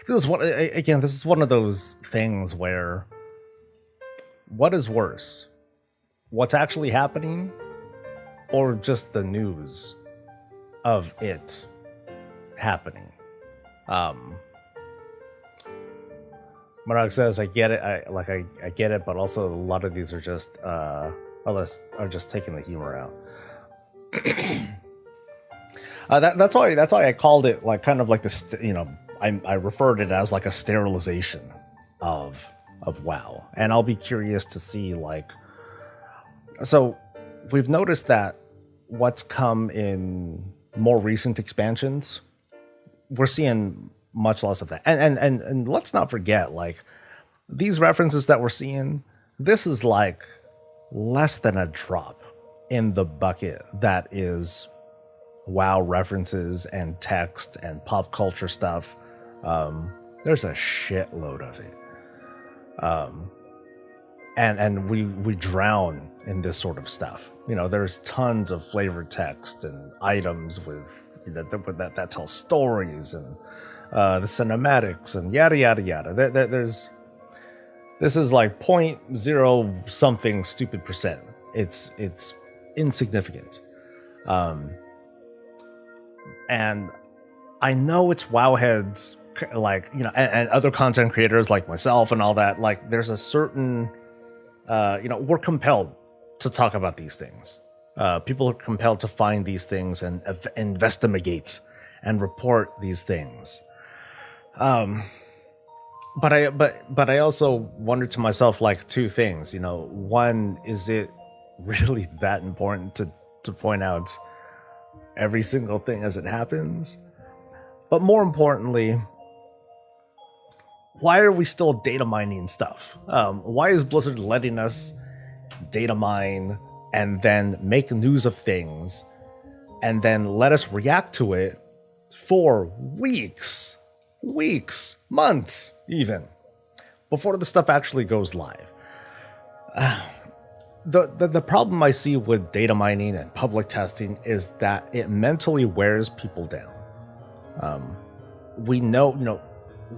this is one of those things where what is worse, what's actually happening, or just the news of it happening? Marag says, "I get it. I get it, but also a lot of these are just taking the humor out." That's why I called it like kind of like I referred it as like a sterilization of WoW, and I'll be curious to see so we've noticed that what's come in more recent expansions, we're seeing much less of that, and let's not forget, like, these references that we're seeing, this is like less than a drop in the bucket that is WoW references and text and pop culture stuff. There's a shitload of it, and we drown in this sort of stuff. There's tons of flavored text and items with that tell stories, and the cinematics and yada yada yada. This is like 0.0 something stupid percent. It's insignificant. And I know it's wowheads, and other content creators like myself and all that. Like, there's a certain, we're compelled to talk about these things. People are compelled to find these things and investigate and report these things. But I also wonder to myself, like, two things. One, is it really that important to point out every single thing as it happens? But more importantly, why are we still data mining stuff? Why is Blizzard letting us data mine and then make news of things and then let us react to it for weeks, months even, before the stuff actually goes live? The problem I see with data mining and public testing is that it mentally wears people down. We know,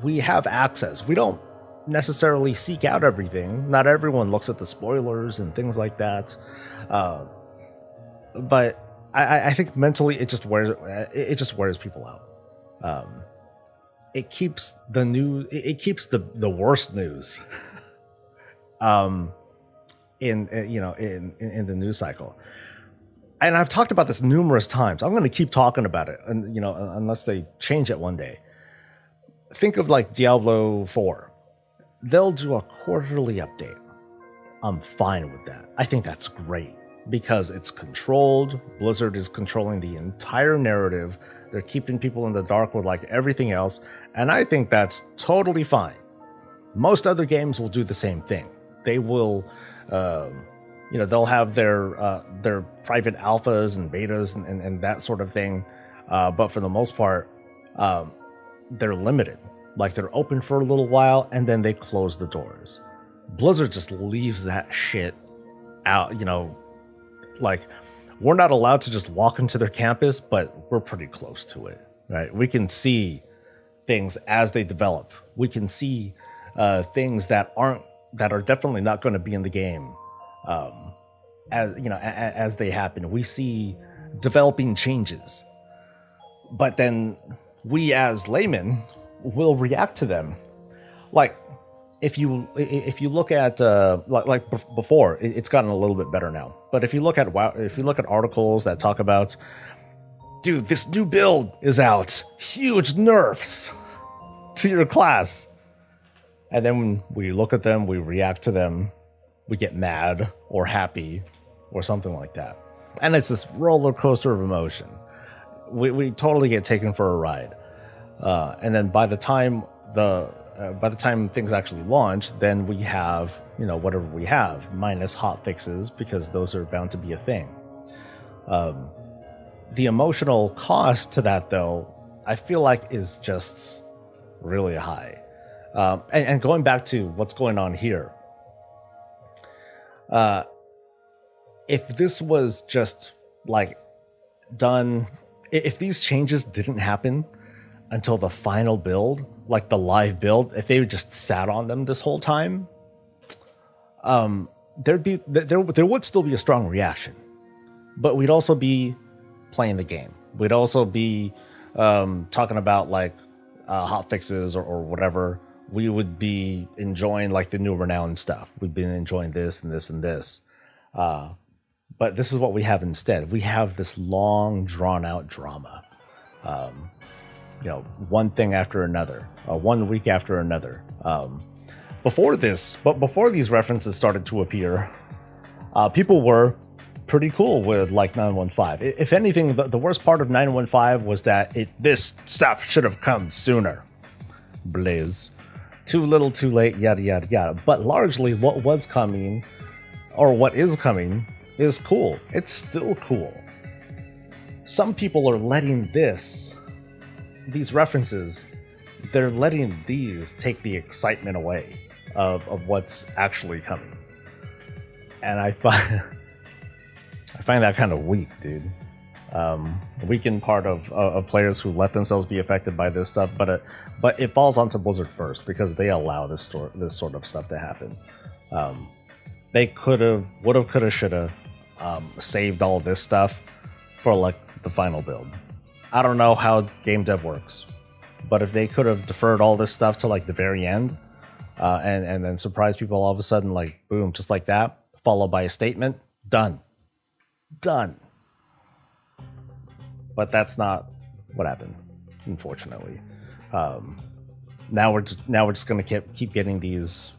we have access. We don't necessarily seek out everything. Not everyone looks at the spoilers and things like that. But I think mentally it just wears people out. It keeps the news. It keeps the worst news. In the news cycle. And I've talked about this numerous times. I'm going to keep talking about it, and unless they change it one day. Think of like Diablo 4. They'll do a quarterly update. I'm fine with that. I think that's great because it's controlled. Blizzard is controlling the entire narrative. They're keeping people in the dark with like everything else, and I think that's totally fine. Most other games will do the same thing. They will they'll have their private alphas and betas and that sort of thing. But for the most part, they're limited. Like, they're open for a little while and then they close the doors. Blizzard just leaves that shit out, like, we're not allowed to just walk into their campus, but we're pretty close to it, right? We can see things as they develop. We can see things that are definitely not going to be in the game as they happen. We see developing changes, but then we as laymen will react to them. Like, if you look at before, it's gotten a little bit better now, but if you look at articles that talk about, dude, this new build is out, huge nerfs to your class. And then when we look at them, we react to them, we get mad or happy or something like that. And it's this roller coaster of emotion. We totally get taken for a ride. And then by the time things actually launch, then we have, whatever we have, minus hot fixes, because those are bound to be a thing. The emotional cost to that, though, I feel like is just really high. And going back to what's going on here, if this was just like done, if these changes didn't happen until the final build, like the live build, if they just sat on them this whole time, there would still be a strong reaction, but we'd also be playing the game. We'd also be talking about like hot fixes or whatever. We would be enjoying like the new renowned stuff. We've been enjoying this and this and this. But this is what we have instead. We have this long, drawn-out drama. One thing after another, 1 week after another. Before these references started to appear, people were pretty cool with like 915. If anything, the worst part of 915 was that this stuff should have come sooner. Blizz. Too little, too late, yada, yada, yada. But largely what was coming, or what is coming, is cool. It's still cool. Some people are letting these references, they're letting these take the excitement away of what's actually coming. And I find that kind of weak, dude. Weakened part of players who let themselves be affected by this stuff, but it falls onto Blizzard first because they allow this sort of stuff to happen. They would have, could have, should have saved all this stuff for like the final build. I don't know how game dev works, but if they could have deferred all this stuff to like the very end, and then surprise people all of a sudden, like boom, just like that, followed by a statement, done. But that's not what happened, unfortunately. Now we're just gonna keep getting these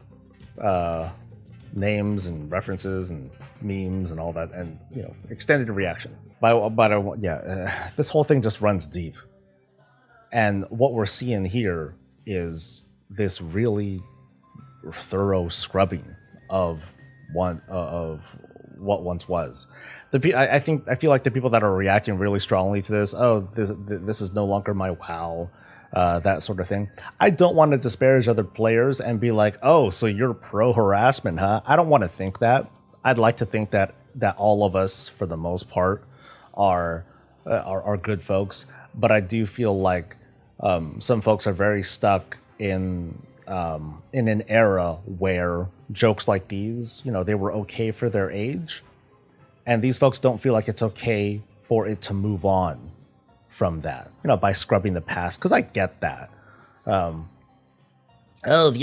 names and references and memes and all that, and extended reaction. This whole thing just runs deep, and what we're seeing here is this really thorough scrubbing of what once was. I feel like the people that are reacting really strongly to this, this is no longer my WoW, that sort of thing. I don't want to disparage other players and be like, oh, so you're pro harassment, huh? I don't want to think that. I'd like to think that all of us, for the most part, are good folks. But I do feel like some folks are very stuck in an era where jokes like these, they were okay for their age. And these folks don't feel like it's okay for it to move on from that, by scrubbing the past. Because I get that. The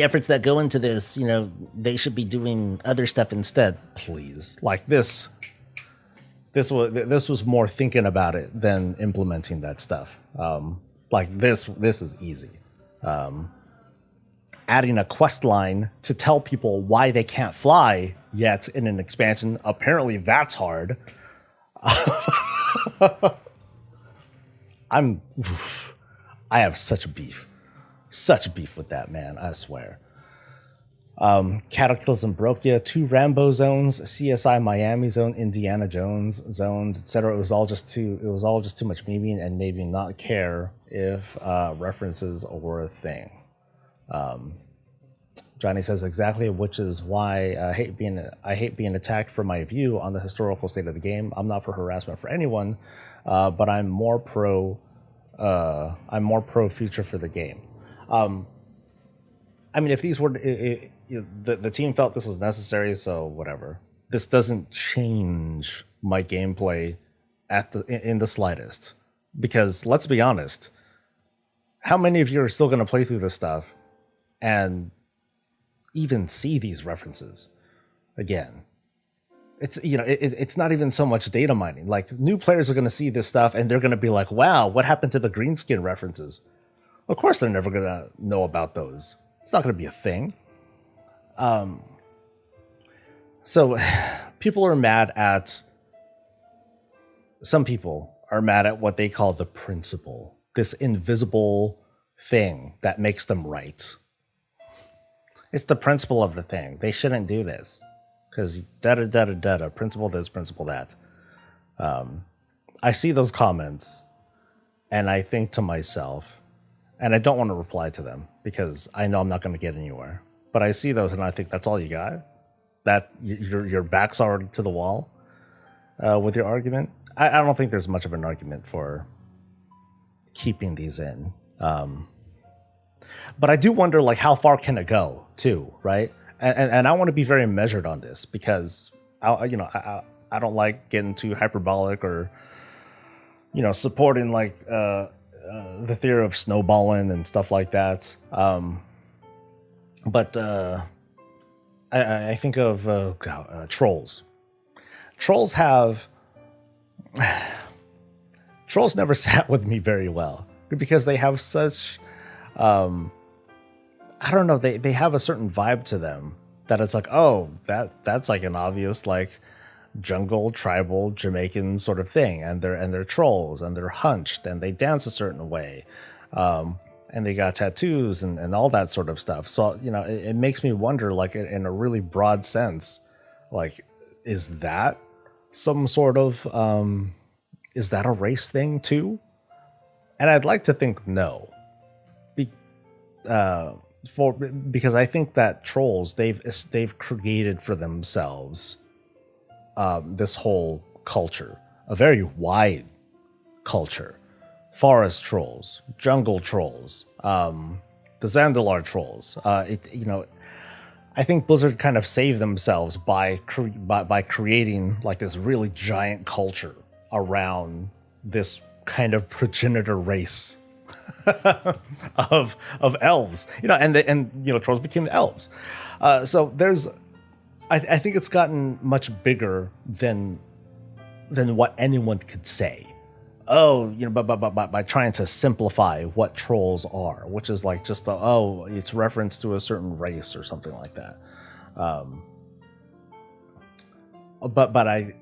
efforts that go into this, they should be doing other stuff instead. Please, like this was more thinking about it than implementing that stuff. This is easy. Adding a quest line to tell people why they can't fly yet in an expansion, apparently that's hard. I have such beef with that, man, I swear. Cataclysm Brokia, 2 Rambo zones, CSI Miami zone, Indiana Jones zones, etc. It was all just too much memeing and made me not care if references were a thing. Johnny says exactly, which is why I hate being attacked for my view on the historical state of the game. I'm not for harassment for anyone, but I'm more pro future for the game. If these were the team felt this was necessary, so whatever. This doesn't change my gameplay in the slightest, because let's be honest, how many of you are still going to play through this stuff and even see these references again? It's not even so much data mining. Like, new players are going to see this stuff and they're going to be like, wow, what happened to the green skin references? Of course they're never going to know about those. It's not going to be a thing. So people are mad at, some people are mad at what they call the principle, this invisible thing that makes them right. It's the principle of the thing. They shouldn't do this because principle this, principle that. I see those comments and I think to myself, and I don't want to reply to them because I know I'm not going to get anywhere. But I see those and I think, that's all you got? That your back's already to the wall with your argument? I don't think there's much of an argument for keeping these in. But I do wonder, like, how far can it go, too, right? And I want to be very measured on this because I don't like getting too hyperbolic or supporting like the theory of snowballing and stuff like that. But I think of trolls. Trolls have trolls never sat with me very well because they have such I don't know, they have a certain vibe to them that it's like, oh, that's like an obvious like jungle tribal Jamaican sort of thing, and they're trolls and they're hunched and they dance a certain way, and they got tattoos and all that sort of stuff. So it makes me wonder, like, in a really broad sense, like, is that some sort of is that a race thing too? And I'd like to think no, because I think that trolls, they've created for themselves this whole culture, a very wide culture. Forest trolls, jungle trolls, the Zandalar trolls. I think Blizzard kind of saved themselves by creating like this really giant culture around this kind of progenitor race of elves. And trolls became elves. So there's, I think it's gotten much bigger than what anyone could say. Oh, by trying to simplify what trolls are, which is like just it's reference to a certain race or something like that. But I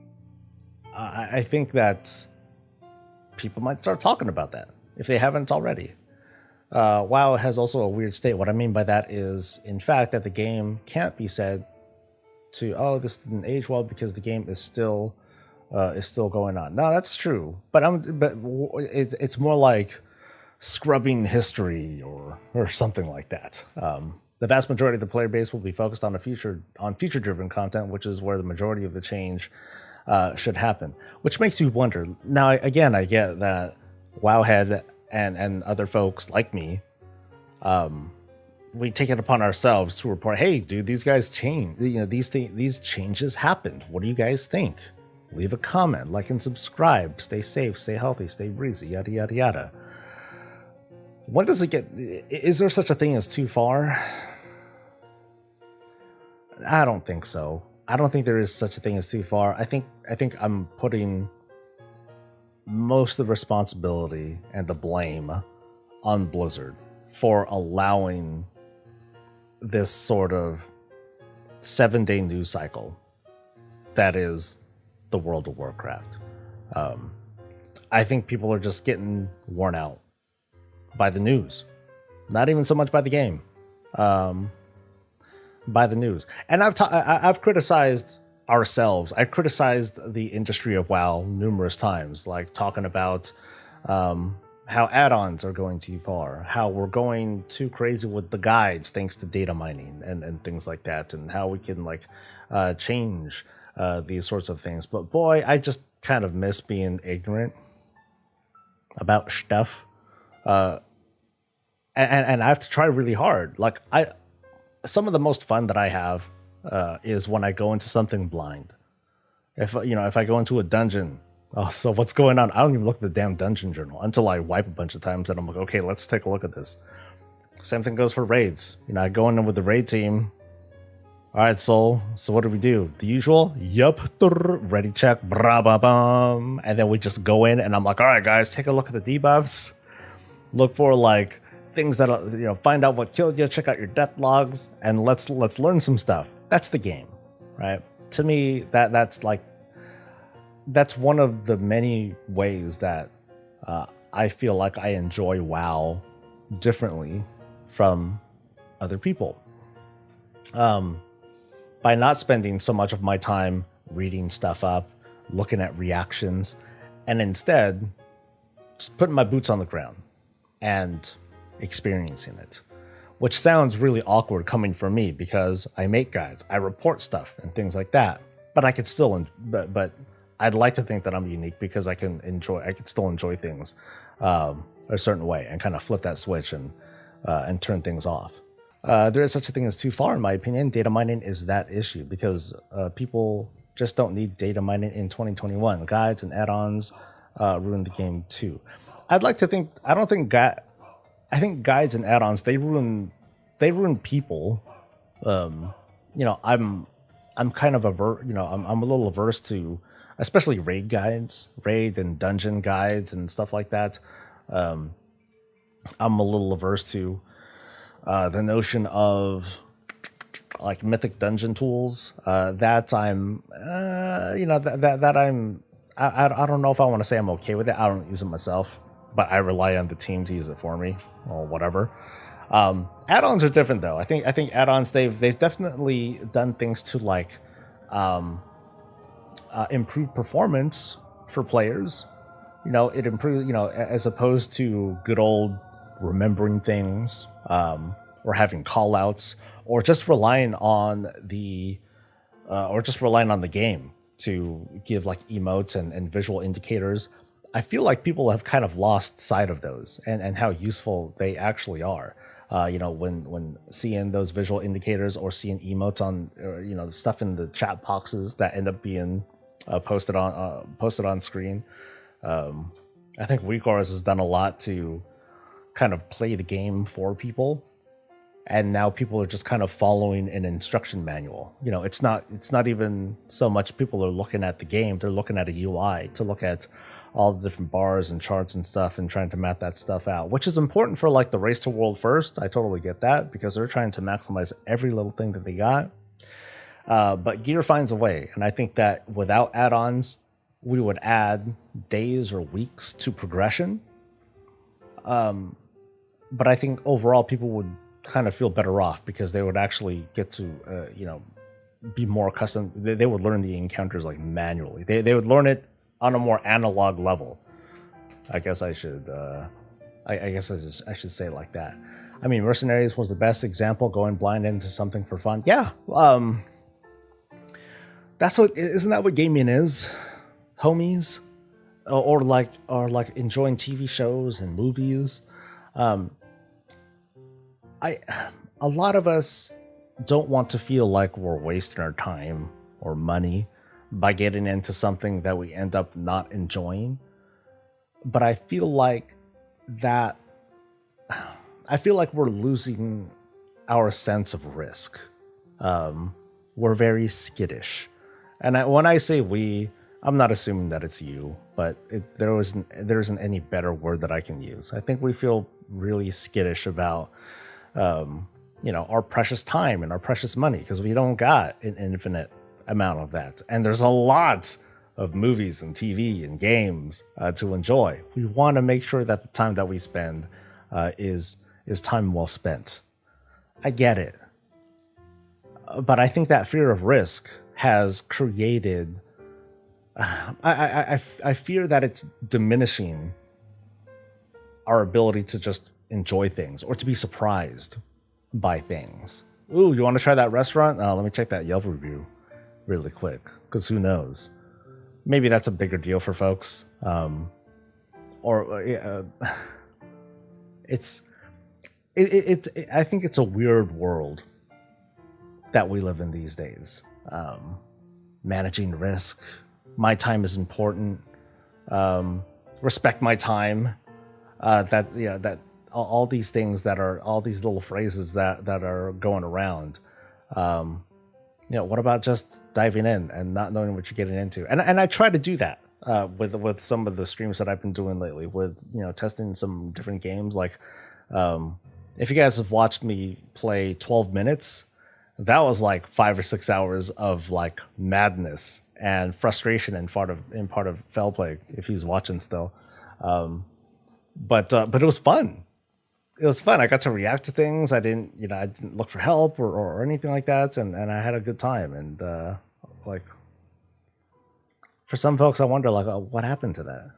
think that people might start talking about that if they haven't already. WoW has also a weird state. What I mean by that is, in fact, that the game can't be said to, this didn't age well because the game is still going on. No, that's true, but it's more like scrubbing history or something like that. The vast majority of the player base will be focused on feature driven content, which is where the majority of the change should happen. Which makes me wonder. Now, again, I get that Wowhead and other folks like me, we take it upon ourselves to report, hey, dude, these guys changed. These changes happened. What do you guys think? Leave a comment, like and subscribe. Stay safe, stay healthy, stay breezy, yada, yada, yada. When does it get... Is there such a thing as too far? I don't think so. I don't think there is such a thing as too far. I think I'm putting most of the responsibility and the blame on Blizzard for allowing this sort of 7-day news cycle that is the World of Warcraft. I think people are just getting worn out by the news, not even so much by the game, by the news. And I've criticized ourselves. I criticized the industry of WoW numerous times, like talking about how add-ons are going too far, how we're going too crazy with the guides thanks to data mining and things like that, and how we can change these sorts of things. But boy, I just kind of miss being ignorant about stuff. And I have to try really hard. Like some of the most fun that I have is when I go into something blind. If I go into a dungeon, so what's going on? I don't even look at the damn dungeon journal until I wipe a bunch of times, and I'm like, okay, let's take a look at this. Same thing goes for raids. I go in with the raid team. All right, so what do we do? The usual? Yup. Ready check. Bra ba bum. And then we just go in, and I'm like, all right, guys, take a look at the debuffs. Look for things that find out what killed you. Check out your death logs, and let's learn some stuff. That's the game, right? To me, that's one of the many ways that I feel like I enjoy WoW differently from other people. By not spending so much of my time reading stuff up, looking at reactions, and instead just putting my boots on the ground and experiencing it. Which sounds really awkward coming from me because I make guides, I report stuff and things like that. But I could still, but I'd like to think that I'm unique because I can still enjoy things a certain way and kind of flip that switch and turn things off. There is such a thing as too far, in my opinion. Data mining is that issue because people just don't need data mining in 2021. Guides and add-ons ruin the game too. I'd like to think. I don't think I think guides and add-ons they ruin people. I'm kind of I'm a little averse to, especially raid and dungeon guides and stuff like that. I'm a little averse to the notion of like mythic dungeon tools. That I'm, I don't know if I want to say I'm okay with it. I don't use it myself, but I rely on the team to use it for me or whatever. Add-ons are different though. I think add-ons they've definitely done things to like improve performance for players. It improves, as opposed to good old remembering things, or having call outs, or just relying on the game to give like emotes and visual indicators. I feel like people have kind of lost sight of those and how useful they actually are. When seeing those visual indicators or seeing emotes on, stuff in the chat boxes that end up being posted on screen. I think WeChorus has done a lot to kind of play the game for people, and now people are just kind of following an instruction manual. It's not even so much people are looking at the game; they're looking at a UI to look at all the different bars and charts and stuff and trying to map that stuff out, which is important for like the race to world first. I totally get that because they're trying to maximize every little thing that they got. But Gear finds a way, and I think that without add-ons, we would add days or weeks to progression. But I think overall people would kind of feel better off because they would actually get to, be more accustomed. They would learn the encounters like manually. They would learn it on a more analog level. I guess I should say it like that. I mean, Mercenaries was the best example, going blind into something for fun. Yeah. Isn't that what gaming is, homies? Or like enjoying TV shows and movies. A lot of us don't want to feel like we're wasting our time or money by getting into something that we end up not enjoying. But I feel like we're losing our sense of risk. We're very skittish. And when I say we, I'm not assuming that it's you, but there isn't any better word that I can use. I think we feel really skittish about, our precious time and our precious money because we don't got an infinite amount of that. And there's a lot of movies and TV and games to enjoy. We want to make sure that the time that we spend is time well spent. I get it. But I think that fear of risk has created... I fear that it's diminishing our ability to just enjoy things or to be surprised by things. Ooh, you want to try that restaurant? Let me check that Yelp review really quick, because who knows? Maybe that's a bigger deal for folks. It's I think it's a weird world that we live in these days. Managing risk. My time is important. Respect my time. That all these things that are all these little phrases that are going around. What about just diving in and not knowing what you're getting into? And I try to do that with some of the streams that I've been doing lately, with testing some different games. Like, if you guys have watched me play 12 minutes, that was like 5 or 6 hours of like madness and frustration in part of Fellplague, if he's watching still. But it was fun. It was fun. I got to react to things. I didn't look for help or anything like that, and I had a good time. And like, for some folks, I wonder like, what happened to that?